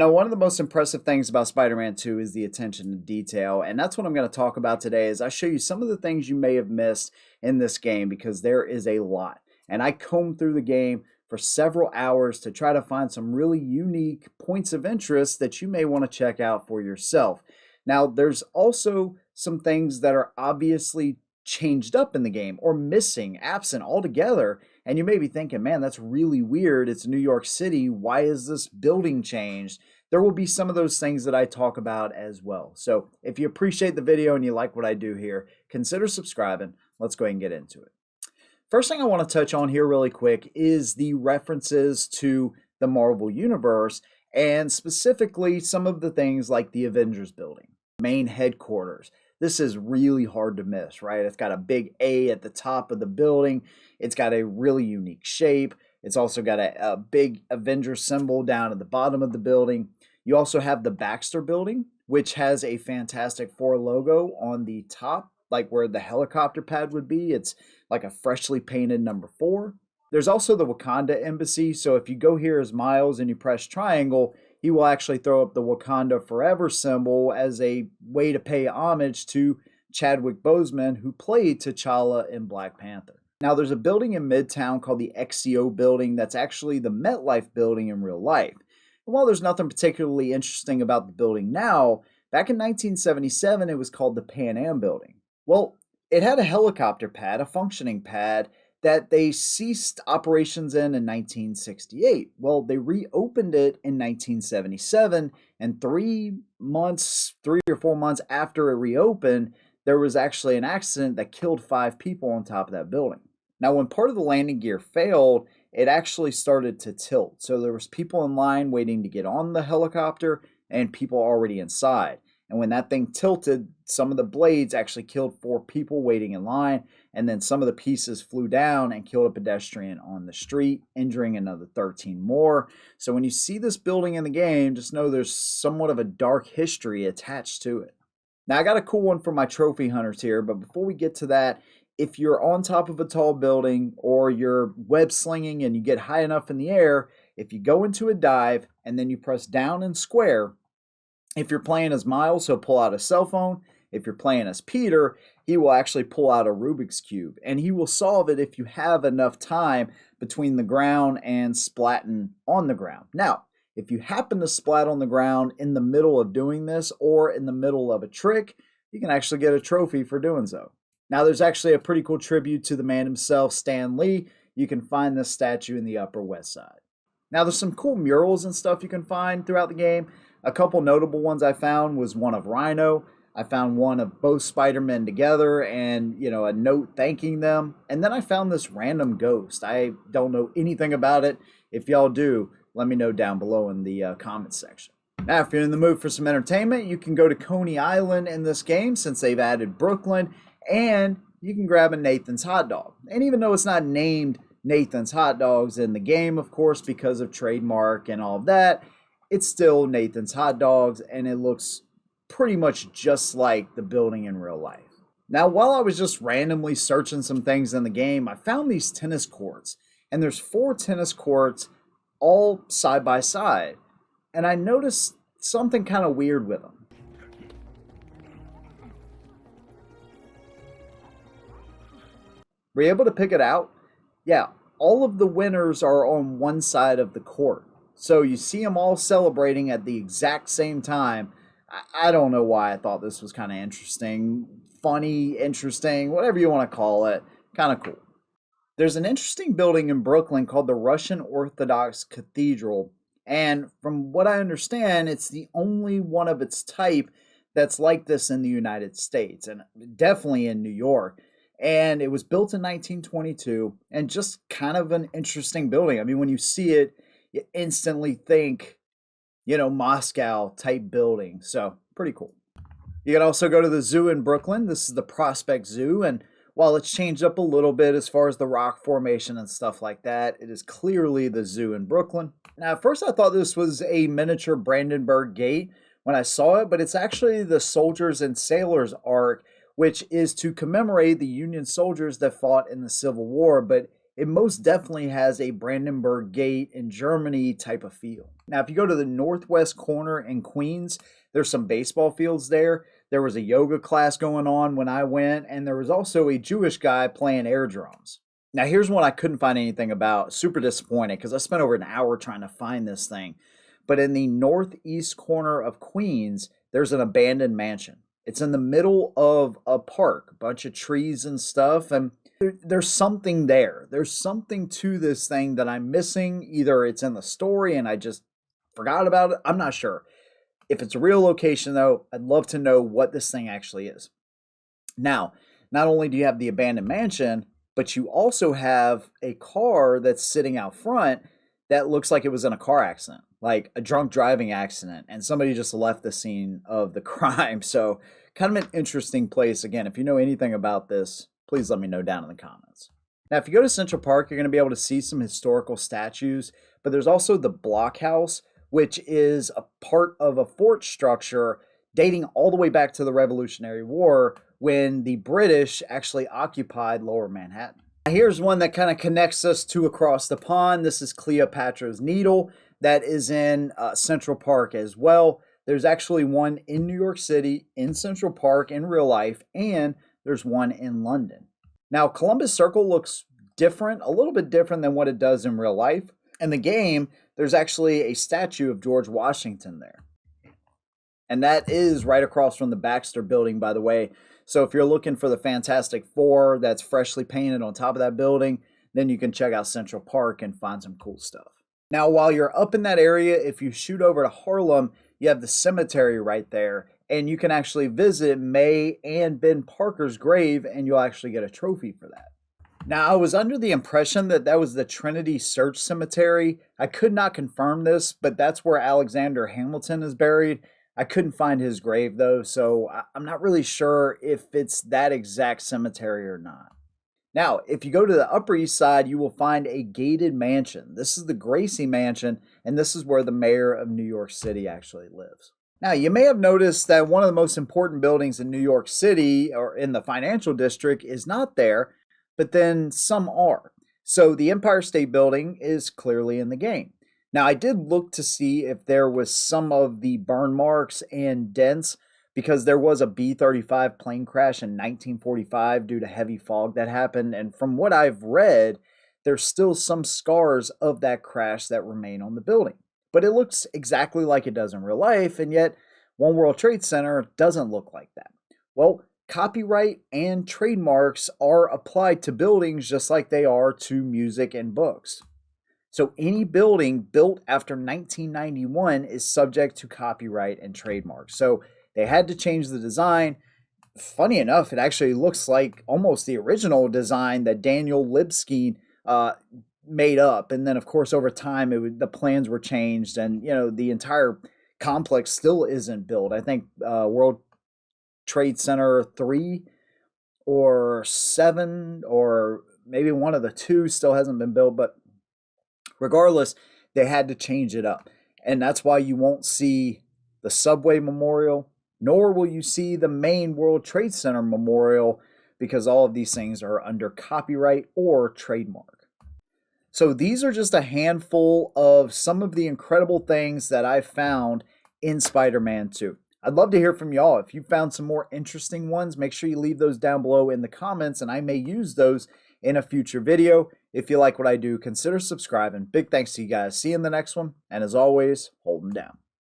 One of the most impressive things about Spider-Man 2 is the attention to detail, and that's what I'm going to talk about today as I show you some of the things you may have missed in this game because there is a lot. And I combed through the game for several hours to try to find some really unique points of interest that you may want to check out for yourself. Now, there's also some things that are obviously changed up in the game or missing, absent altogether. And you may be thinking, man, that's really weird. It's New York City. Why is this building changed? There will be some of those things that I talk about as well. So if you appreciate the video and you like what I do here, consider subscribing. Let's go ahead and get into it. First thing I want to touch on here really quick is the references to the Marvel Universe and specifically some of the things like the Avengers building, main headquarters. This is really hard to miss, right? It's got a big A at the top of the building. It's got a really unique shape. It's also got a big Avenger symbol down at the bottom of the building. You also have the Baxter building, which has a Fantastic Four logo on the top, like where the helicopter pad would be. It's like a freshly painted number 4. There's also the Wakanda embassy. So if you go here as Miles and you press triangle, he will actually throw up the Wakanda Forever symbol as a way to pay homage to Chadwick Boseman, who played T'Challa in Black Panther. Now, there's a building in Midtown called the XCO building that's actually the MetLife building in real life. And while there's nothing particularly interesting about the building now, back in 1977, it was called the Pan Am building. Well, it had a helicopter pad, a functioning pad, that they ceased operations in 1968. Well, they reopened it in 1977, and 3 or 4 months after it reopened, there was actually an accident that killed 5 people on top of that building. Now, when part of the landing gear failed, it actually started to tilt. So there was people in line waiting to get on the helicopter and people already inside. And when that thing tilted, some of the blades actually killed 4 people waiting in line. And then some of the pieces flew down and killed a pedestrian on the street, injuring another 13 more. So when you see this building in the game, just know there's somewhat of a dark history attached to it. Now, I got a cool one for my trophy hunters here, but before we get to that, if you're on top of a tall building or you're web slinging and you get high enough in the air, if you go into a dive and then you press down and square, if you're playing as Miles, he'll pull out a cell phone. If you're playing as Peter, he will actually pull out a Rubik's Cube. And he will solve it if you have enough time between the ground and splatting on the ground. Now, if you happen to splat on the ground in the middle of doing this or in the middle of a trick, you can actually get a trophy for doing so. Now, there's actually a pretty cool tribute to the man himself, Stan Lee. You can find this statue in the Upper West Side. Now, there's some cool murals and stuff you can find throughout the game. A couple notable ones I found was one of Rhino. I found one of both Spider-Men together and, a note thanking them. And then I found this random ghost. I don't know anything about it. If y'all do, let me know down below in the comments section. Now, if you're in the mood for some entertainment, you can go to Coney Island in this game since they've added Brooklyn, and you can grab a Nathan's Hot Dog. And even though it's not named Nathan's Hot Dogs in the game, of course, because of trademark and all of that, it's still Nathan's Hot Dogs, and it looks pretty much just like the building in real life. Now, while I was just randomly searching some things in the game, I found these tennis courts, and there's 4 tennis courts all side by side, and I noticed something kind of weird with them. Were you able to pick it out? Yeah, all of the winners are on one side of the court. So you see them all celebrating at the exact same time. I don't know why I thought this was kind of interesting, funny, interesting, whatever you want to call it. Kind of cool. There's an interesting building in Brooklyn called the Russian Orthodox Cathedral. And from what I understand, it's the only one of its type that's like this in the United States and definitely in New York. And it was built in 1922 and just kind of an interesting building. I mean, when you see it, you instantly think, Moscow type building. So pretty cool. You can also go to the zoo in Brooklyn. This is the Prospect Zoo. And while it's changed up a little bit as far as the rock formation and stuff like that, it is clearly the zoo in Brooklyn. Now, at first I thought this was a miniature Brandenburg Gate when I saw it, but it's actually the Soldiers and Sailors Arc, which is to commemorate the Union soldiers that fought in the Civil War. But it most definitely has a Brandenburg Gate in Germany type of feel. Now, if you go to the northwest corner in Queens, there's some baseball fields there. There was a yoga class going on when I went, and there was also a Jewish guy playing air drums. Now, here's one I couldn't find anything about. Super disappointed because I spent over an hour trying to find this thing. But in the northeast corner of Queens, there's an abandoned mansion. It's in the middle of a park, a bunch of trees and stuff, and there's something there. There's something to this thing that I'm missing. Either it's in the story and I just forgot about it. I'm not sure. If it's a real location, though, I'd love to know what this thing actually is. Now, not only do you have the abandoned mansion, but you also have a car that's sitting out front that looks like it was in a car accident, like a drunk driving accident, and somebody just left the scene of the crime. So, kind of an interesting place. Again, if you know anything about this, please let me know down in the comments. Now, if you go to Central Park, you're going to be able to see some historical statues, but there's also the blockhouse, which is a part of a fort structure dating all the way back to the Revolutionary War when the British actually occupied Lower Manhattan. Now, here's one that kind of connects us to across the pond. This is Cleopatra's Needle that is in Central Park as well. There's actually one in New York City, in Central Park, in real life, and there's one in London. Now, Columbus Circle looks different, a little bit different than what it does in real life. In the game, there's actually a statue of George Washington there. And that is right across from the Baxter Building, by the way. So if you're looking for the Fantastic Four that's freshly painted on top of that building, then you can check out Central Park and find some cool stuff. Now, while you're up in that area, if you shoot over to Harlem, you have the cemetery right there. And you can actually visit May and Ben Parker's grave, and you'll actually get a trophy for that. Now, I was under the impression that that was the Trinity Church Cemetery. I could not confirm this, but that's where Alexander Hamilton is buried. I couldn't find his grave, though, so I'm not really sure if it's that exact cemetery or not. Now, if you go to the Upper East Side, you will find a gated mansion. This is the Gracie Mansion, and this is where the mayor of New York City actually lives. Now, you may have noticed that one of the most important buildings in New York City, or in the financial district, is not there, but then some are. So the Empire State Building is clearly in the game. Now, I did look to see if there was some of the burn marks and dents because there was a B-35 plane crash in 1945 due to heavy fog that happened. And from what I've read, there's still some scars of that crash that remain on the building. But it looks exactly like it does in real life, and yet One World Trade Center doesn't look like that. Well, copyright and trademarks are applied to buildings just like they are to music and books. So any building built after 1991 is subject to copyright and trademark. So they had to change the design. Funny enough, it actually looks like almost the original design that Daniel Libeskind made up. And then, of course, over time, the plans were changed, and the entire complex still isn't built. I think World Trade Center 3 or 7 or maybe one of the two still hasn't been built, but regardless, they had to change it up. And that's why you won't see the Subway Memorial, nor will you see the main World Trade Center Memorial, because all of these things are under copyright or trademark. So these are just a handful of some of the incredible things that I found in Spider-Man 2. I'd love to hear from y'all. If you found some more interesting ones, make sure you leave those down below in the comments, and I may use those in a future video. If you like what I do, consider subscribing. Big thanks to you guys. See you in the next one. And as always, hold them down.